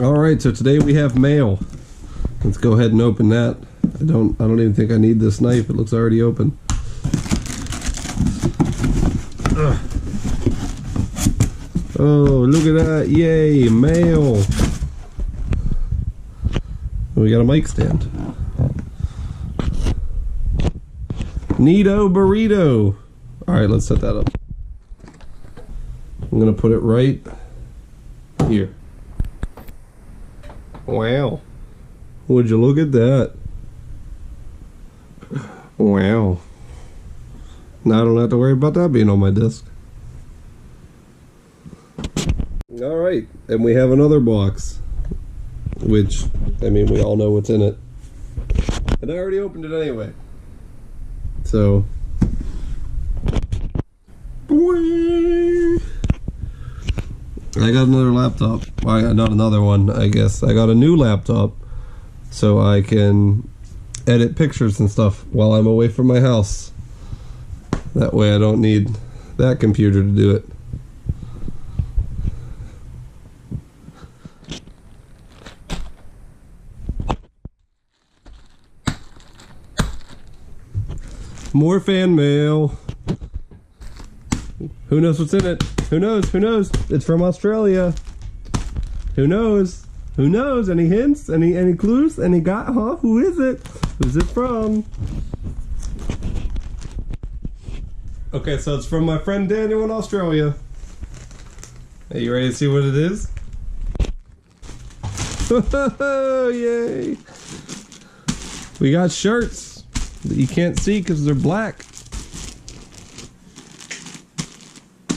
Alright, so today we have mail. Let's go ahead and open that. I don't even think I need this knife. It looks already open. Ugh. Oh, look at that. Yay, mail. We got a mic stand. Neato burrito. Alright, let's set that up. I'm gonna put it right here. Wow. Would you look at that? Wow. Now I don't have to worry about that being on my desk. Alright, and we have another box. Which, I mean, we all know what's in it. And I already opened it anyway. So. I got another laptop. Well, I got not another one, I guess. I got a new laptop. So I can edit pictures and stuff while I'm away from my house. That way I don't need that computer to do it. More fan mail. Who knows what's in it? Who knows? Who knows? It's from Australia. Who knows? Who knows? Any hints? Any clues? Any got? Huh? Who is it? Who's it from? Okay, so it's from my friend Daniel in Australia. Are you ready to see what it is? Yay! We got shirts that you can't see because they're black.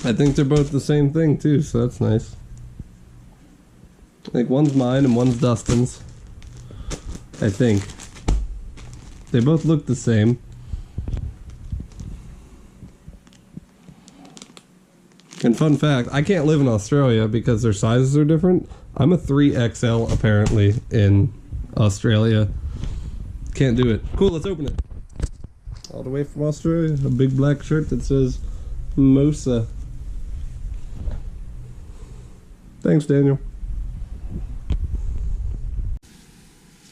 I think they're both the same thing too, so that's nice. I think one's mine and one's Dustin's. I think. They both look the same. And fun fact, I can't live in Australia because their sizes are different. I'm a 3XL apparently in Australia. Can't do it. Cool, let's open it. All the way from Australia, a big black shirt that says Mosa. Thanks, Daniel.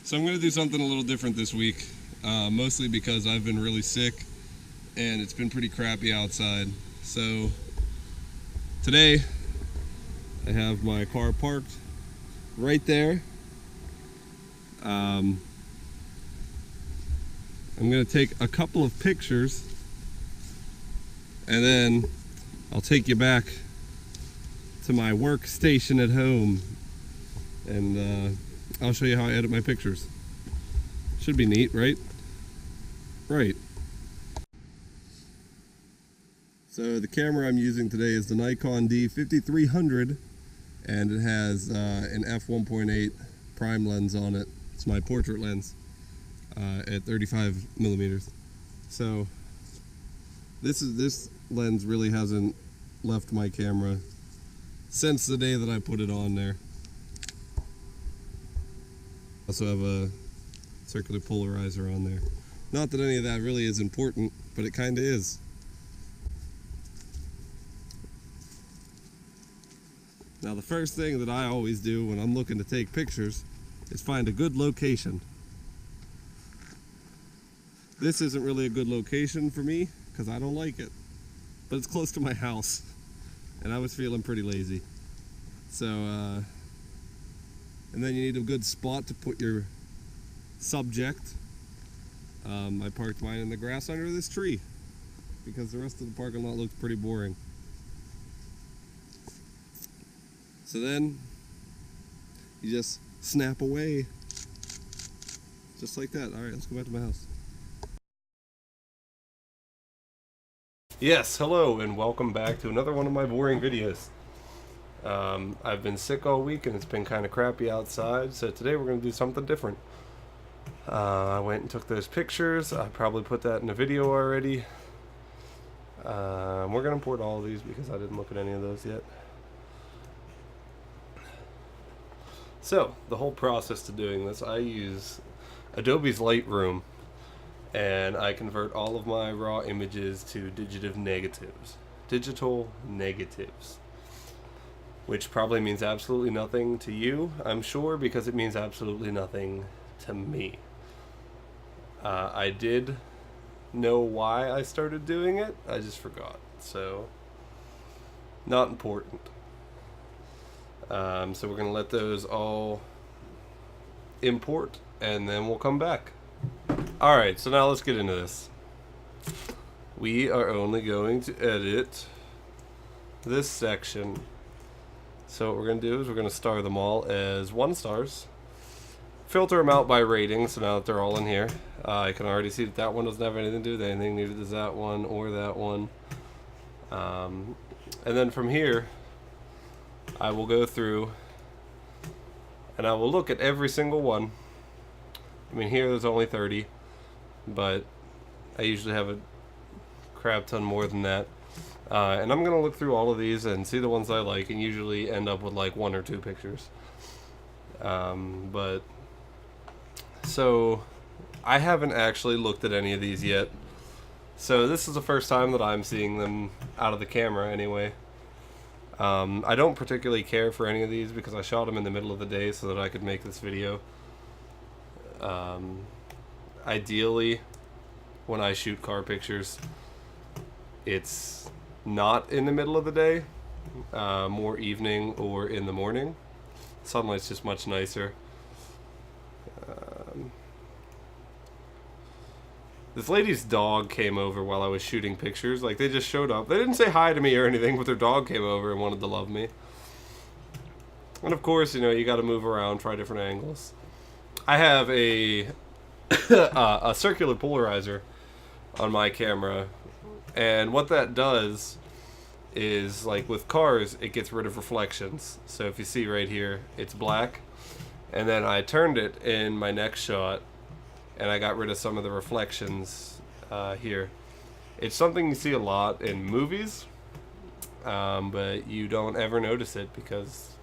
So I'm going to do something a little different this week, mostly because I've been really sick and it's been pretty crappy outside. So today I have my car parked right there. I'm going to take a couple of pictures and then I'll take you back to my workstation at home and I'll show you how I edit my pictures. Should be neat, right? Right. So the camera I'm using today is the Nikon D5300 and it has an f1.8 prime lens on it. It's my portrait lens at 35 millimeters. So this lens really hasn't left my camera since the day that I put it on there. Also have a circular polarizer on there. Not that any of that really is important, but it kind of is. Now the first thing that I always do when I'm looking to take pictures is find a good location. This isn't really a good location for me because I don't like it, but it's close to my house and I was feeling pretty lazy. So and then you need a good spot to put your subject. I parked mine in the grass under this tree because the rest of the parking lot looked pretty boring. So then you just snap away just like that. All right, let's go back to my house. Yes, hello and welcome back to another one of my boring videos. I've been sick all week and it's been kind of crappy outside, so today we're going to do something different. I went and took those pictures. I probably put that in a video already. We're going to import all of these because I didn't look at any of those yet. So, the whole process to doing this, I use Adobe's Lightroom and I convert all of my raw images to digital negatives. which probably means absolutely nothing to you, I'm sure, because it means absolutely nothing to me. I did know why I started doing it, I just forgot, so not important. So we're going to let those all import, and then we'll come back. Alright, so now let's get into this. We are only going to edit this section. So what we're going to do is we're going to star them all as 1 stars. Filter them out by rating, so now that they're all in here. I can already see that that one doesn't have anything to do with anything, neither does that one or that one. And then from here, I will go through and I will look at every single one. I mean, here there's only 30, but I usually have a crap ton more than that. And I'm going to look through all of these and see the ones I like, and usually end up with like 1 or 2 pictures. But so I haven't actually looked at any of these yet. So this is the first time that I'm seeing them out of the camera anyway. I don't particularly care for any of these because I shot them in the middle of the day so that I could make this video. Ideally, when I shoot car pictures, it's not in the middle of the day, more evening or in the morning. Sunlight's just much nicer. This lady's dog came over while I was shooting pictures. Like, they just showed up. They didn't say hi to me or anything, but their dog came over and wanted to love me. And of course, you know, you gotta move around, try different angles. I have a a circular polarizer on my camera, and what that does is, like with cars, it gets rid of reflections. So if you see right here, it's black, and then I turned it in my next shot and I got rid of some of the reflections here. It's something you see a lot in movies, but you don't ever notice it because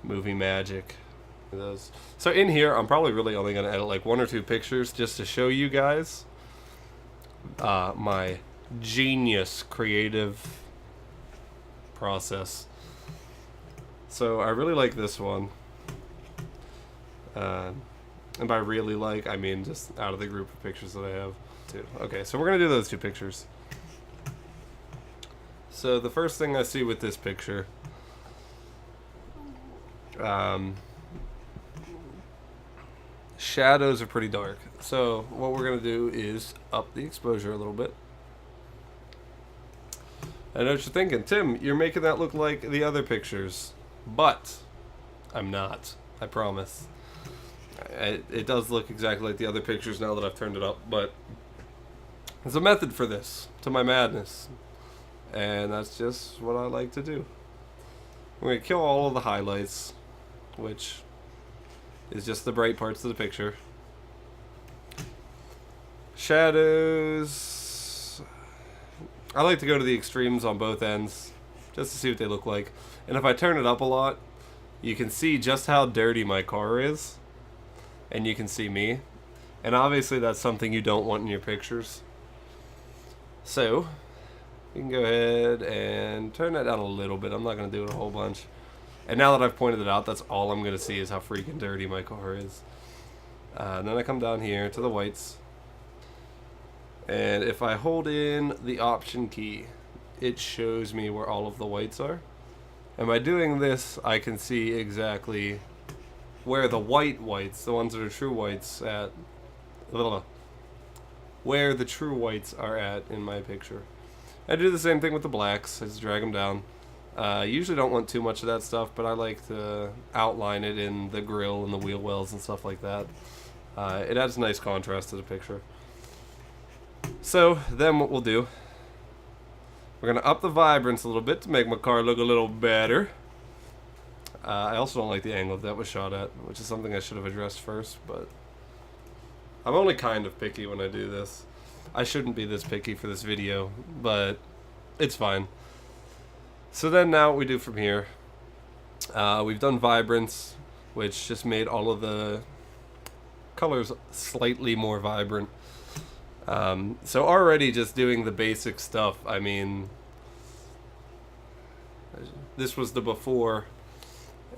movie magic. So in here, I'm probably really only going to edit like 1 or 2 pictures just to show you guys my genius creative process. So I really like this one. And by really like, I mean just out of the group of pictures that I have. Okay, so we're going to do those 2 pictures. So the first thing I see with this picture, shadows are pretty dark. So what we're going to do is up the exposure a little bit. I know what you're thinking, Tim, you're making that look like the other pictures. But I'm not, I promise. It does look exactly like the other pictures now that I've turned it up, but there's a method for this, to my madness. And that's just what I like to do. We're going to kill all of the highlights, which is just the bright parts of the picture. Shadows, I like to go to the extremes on both ends, just to see what they look like. And if I turn it up a lot, you can see just how dirty my car is. And you can see me. And obviously that's something you don't want in your pictures. So, you can go ahead and turn that down a little bit. I'm not going to do it a whole bunch. And now that I've pointed it out, that's all I'm going to see is how freaking dirty my car is. And then I come down here to the whites. And if I hold in the Option key, it shows me where all of the whites are. And by doing this, I can see exactly where the whites, the ones that are true whites at, where the true whites are at in my picture. I do the same thing with the blacks, I just drag them down. Usually don't want too much of that stuff, but I like to outline it in the grill and the wheel wells and stuff like that. It adds nice contrast to the picture. So then what we'll do, we're going to up the vibrance a little bit to make my car look a little better. I also don't like the angle that was shot at, which is something I should have addressed first, but I'm only kind of picky when I do this. I shouldn't be this picky for this video, but it's fine. So then now what we do from here, we've done vibrance, which just made all of the colors slightly more vibrant. So already just doing the basic stuff, I mean, this was the before,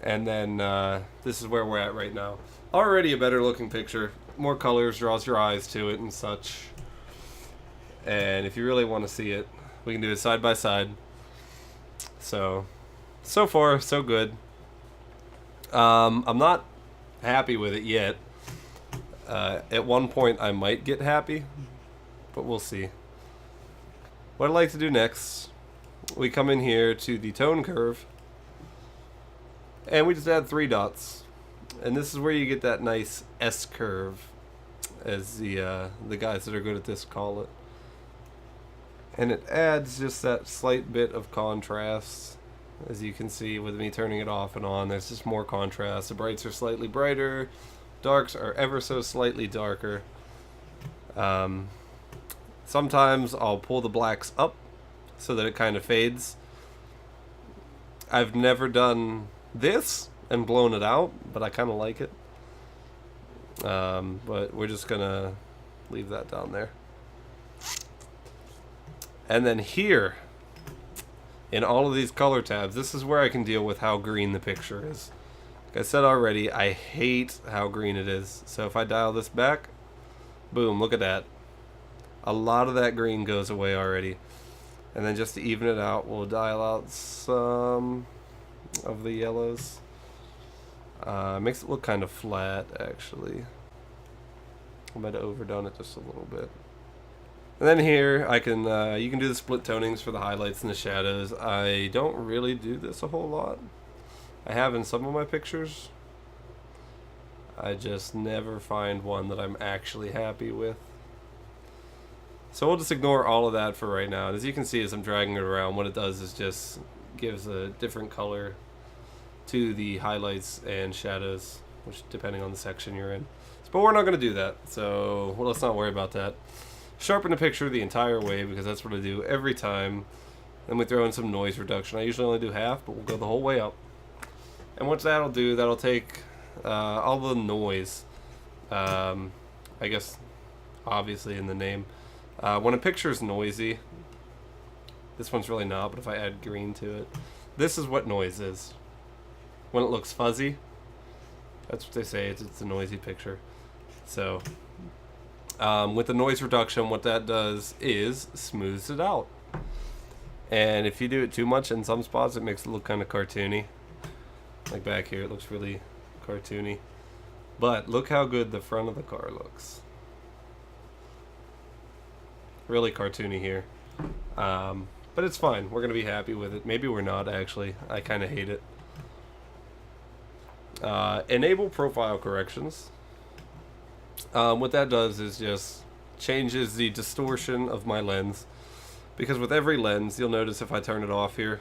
and then this is where we're at right now. Already a better looking picture. More colors, draws your eyes to it and such. And if you really want to see it, we can do it side by side. So far, so good. I'm not happy with it yet. At one point, I might get happy, but we'll see. What I'd like to do next, we come in here to the tone curve, and we just add 3 dots. And this is where you get that nice S curve, as the guys that are good at this call it. And it adds just that slight bit of contrast. As you can see with me turning it off and on, there's just more contrast. The brights are slightly brighter, darks are ever so slightly darker. Sometimes I'll pull the blacks up so that it kind of fades. I've never done this and blown it out, but I kind of like it. But we're just gonna leave that down there. And then here, in all of these color tabs, this is where I can deal with how green the picture is. Like I said already, I hate how green it is. So if I dial this back, boom, look at that. A lot of that green goes away already. And then just to even it out, we'll dial out some of the yellows. Makes it look kind of flat, actually. I might have overdone it just a little bit. And then here, I can you can do the split tonings for the highlights and the shadows. I don't really do this a whole lot. I have in some of my pictures. I just never find one that I'm actually happy with. So we'll just ignore all of that for right now. And as you can see, as I'm dragging it around, what it does is just gives a different color to the highlights and shadows, which depending on the section you're in. But we're not going to do that, so well, let's not worry about that. Sharpen the picture the entire way, because that's what I do every time. Then we throw in some noise reduction. I usually only do half, but we'll go the whole way up. And what that'll do, that'll take all the noise, I guess obviously in the name. When a picture's noisy, this one's really not, but if I add green to it, this is what noise is. When it looks fuzzy, that's what they say, it's a noisy picture. So with the noise reduction, what that does is smooths it out. And if you do it too much in some spots, it makes it look kind of cartoony. Like back here, it looks really cartoony. But look how good the front of the car looks. Really cartoony here. But it's fine. We're going to be happy with it. Maybe we're not, actually. I kind of hate it. Enable profile corrections. What that does is just changes the distortion of my lens, because with every lens, you'll notice if I turn it off here,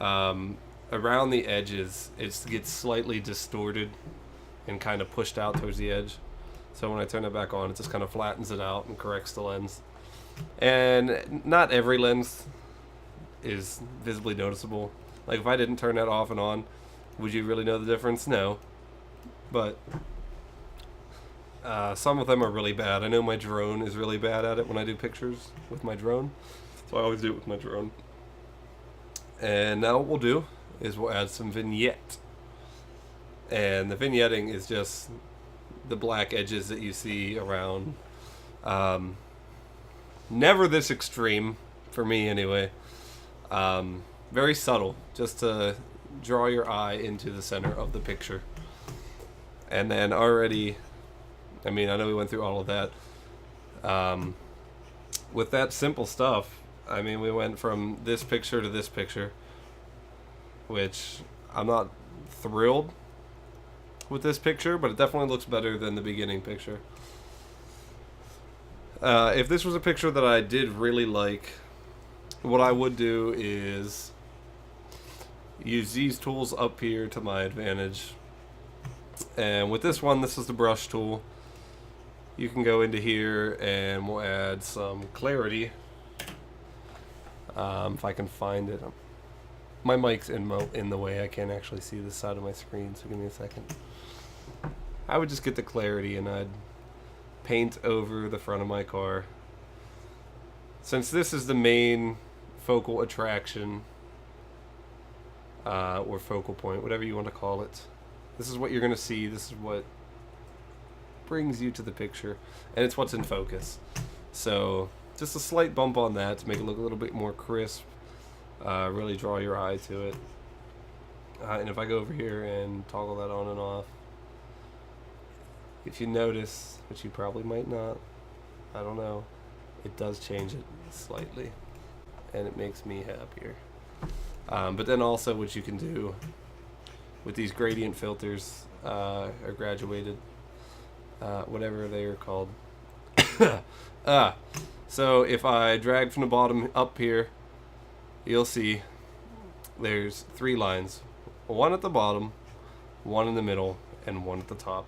around the edges it gets slightly distorted and kind of pushed out towards the edge. So when I turn it back on, it just kind of flattens it out and corrects the lens. And not every lens is visibly noticeable. Like if I didn't turn that off and on, would you really know the difference? No. But some of them are really bad. I know my drone is really bad at it when I do pictures with my drone. So I always do it with my drone. And now what we'll do is we'll add some vignette. And the vignetting is just the black edges that you see around. Never this extreme, for me anyway. Very subtle, just to draw your eye into the center of the picture. And then already, I mean, I know we went through all of that. With that simple stuff, I mean, we went from this picture to this picture, which I'm not thrilled with this picture, but it definitely looks better than the beginning picture. If this was a picture that I did really like, what I would do is use these tools up here to my advantage. And with this one, this is the brush tool. You can go into here and we'll add some clarity. If I can find it. My mic's in the way. I can't actually see this side of my screen, so give me a second. I would just get the clarity and I'd paint over the front of my car. Since this is the main focal attraction, or focal point, whatever you want to call it. This is what you're going to see. This is what brings you to the picture, and it's what's in focus. So just a slight bump on that to make it look a little bit more crisp, really draw your eye to it. And if I go over here and toggle that on and off, if you notice, which you probably might not, I don't know, it does change it slightly, and it makes me happier. But then also what you can do with these gradient filters, or graduated, whatever they are called. So if I drag from the bottom up here, you'll see there's 3 lines. One at the bottom, one in the middle, and one at the top.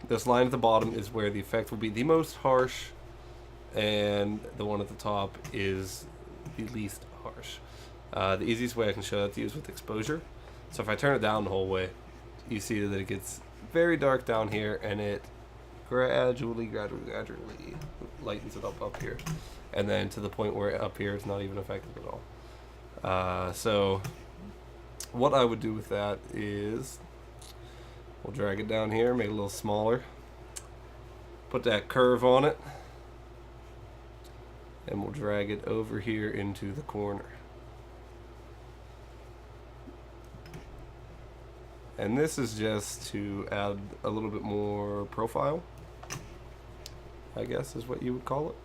This line at the bottom is where the effect will be the most harsh, and the one at the top is the least harsh. The easiest way I can show that to you is with exposure. So if I turn it down the whole way, you see that it gets very dark down here, and it gradually lightens it up here, and then to the point where up here it's not even affected at all. So what I would do with that is we'll drag it down here, make it a little smaller, put that curve on it, and we'll drag it over here into the corner. And this is just to add a little bit more profile, I guess is what you would call it.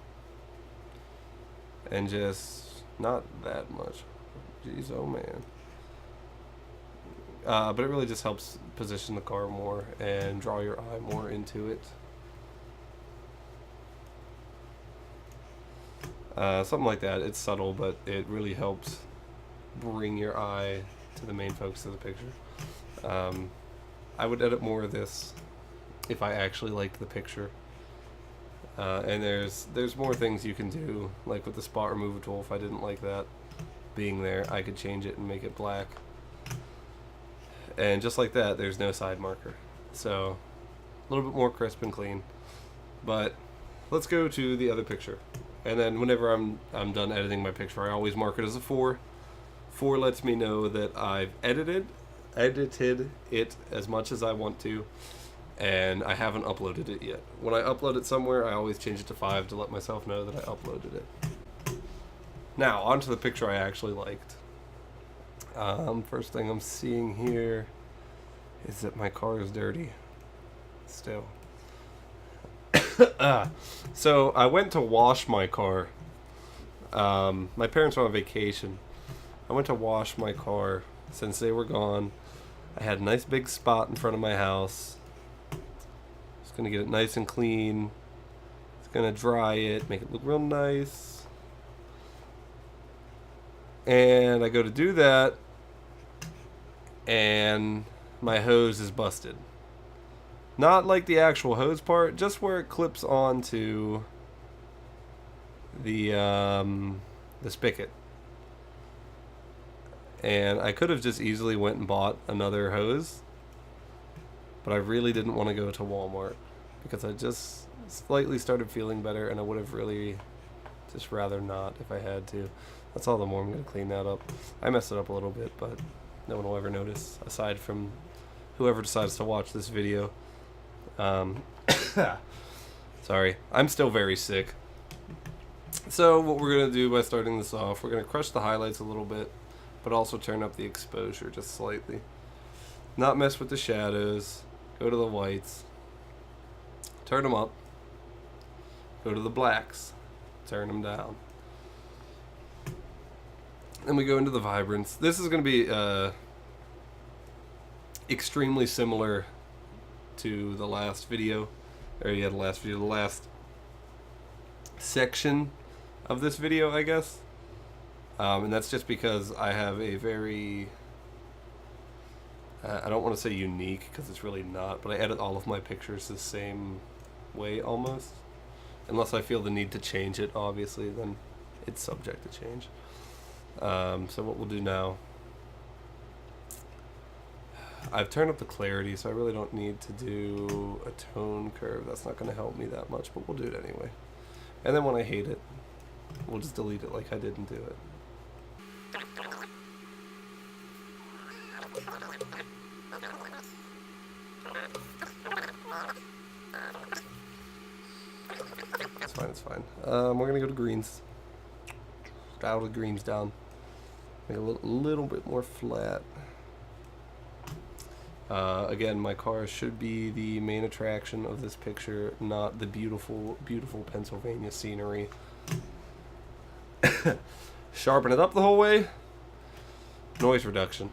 And just not that much. Jeez, oh man. But it really just helps position the car more and draw your eye more into it. Something like that. It's subtle, but it really helps bring your eye to the main focus of the picture. I would edit more of this if I actually liked the picture. And there's more things you can do, like with the spot removal tool. If I didn't like that being there, I could change it and make it black. And just like that, there's no side marker. So a little bit more crisp and clean. But let's go to the other picture. And then whenever I'm done editing my picture, I always mark it as a 4. 4 lets me know that I've edited it as much as I want to, and I haven't uploaded it yet. When I upload it somewhere, I always change it to 5 to let myself know that I uploaded it. Now, onto the picture I actually liked. First thing I'm seeing here is that my car is dirty still. So I went to wash my car. My parents were on vacation. I went to wash my car since they were gone. I had a nice big spot in front of my house. Just gonna get it nice and clean. It's gonna dry it, make it look real nice. And I go to do that, and my hose is busted. Not like the actual hose part, just where it clips onto the spigot. And I could have just easily went and bought another hose, but I really didn't want to go to Walmart because I just slightly started feeling better, and I would have really just rather not if I had to. That's all the more I'm going to clean that up. I messed it up a little bit, but no one will ever notice, aside from whoever decides to watch this video. Sorry, I'm still very sick. So what we're going to do by starting this off, we're going to crush the highlights a little bit, but also turn up the exposure just slightly. Not mess with the shadows. Go to the whites. Turn them up. Go to the blacks. Turn them down. Then we go into the vibrance. This is going to be extremely similar to the last video. The last section of this video, I guess. And that's just because I have a very, I don't want to say unique because it's really not, but I edit all of my pictures the same way almost. Unless I feel the need to change it, obviously, then it's subject to change. So what we'll do now, I've turned up the clarity, so I really don't need to do a tone curve. That's not going to help me that much, but we'll do it anyway. And then when I hate it, we'll just delete it like I didn't do it. it's fine. We're gonna go to greens. Dial the greens down. Make it a little bit more flat. Again, my car should be the main attraction of this picture, not the beautiful, beautiful Pennsylvania scenery. Sharpen it up the whole way. Noise reduction.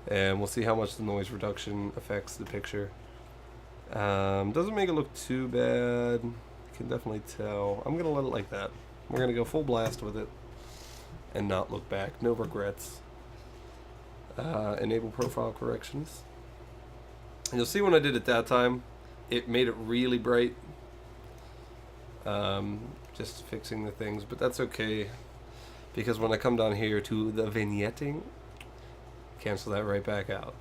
And we'll see how much the noise reduction affects the picture. Doesn't make it look too bad. You can definitely tell. I'm going to let it like that. We're going to go full blast with it and not look back. No regrets. Enable profile corrections. And you'll see when I did it that time, it made it really bright. Just fixing the things, but that's okay. Because when I come down here to the vignetting, cancel that right back out.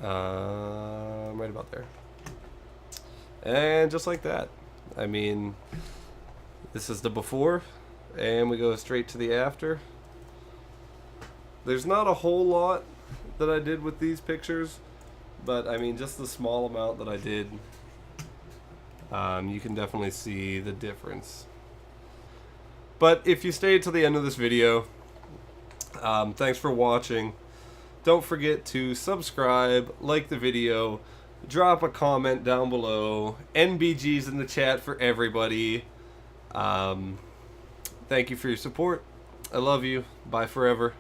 Right about there. And just like that. I mean, this is the before, and we go straight to the after. There's not a whole lot that I did with these pictures, but I mean, just the small amount that I did, you can definitely see the difference. But if you stayed to the end of this video, thanks for watching. Don't forget to subscribe, like the video, drop a comment down below. NBG's in the chat for everybody. Thank you for your support. I love you. Bye forever.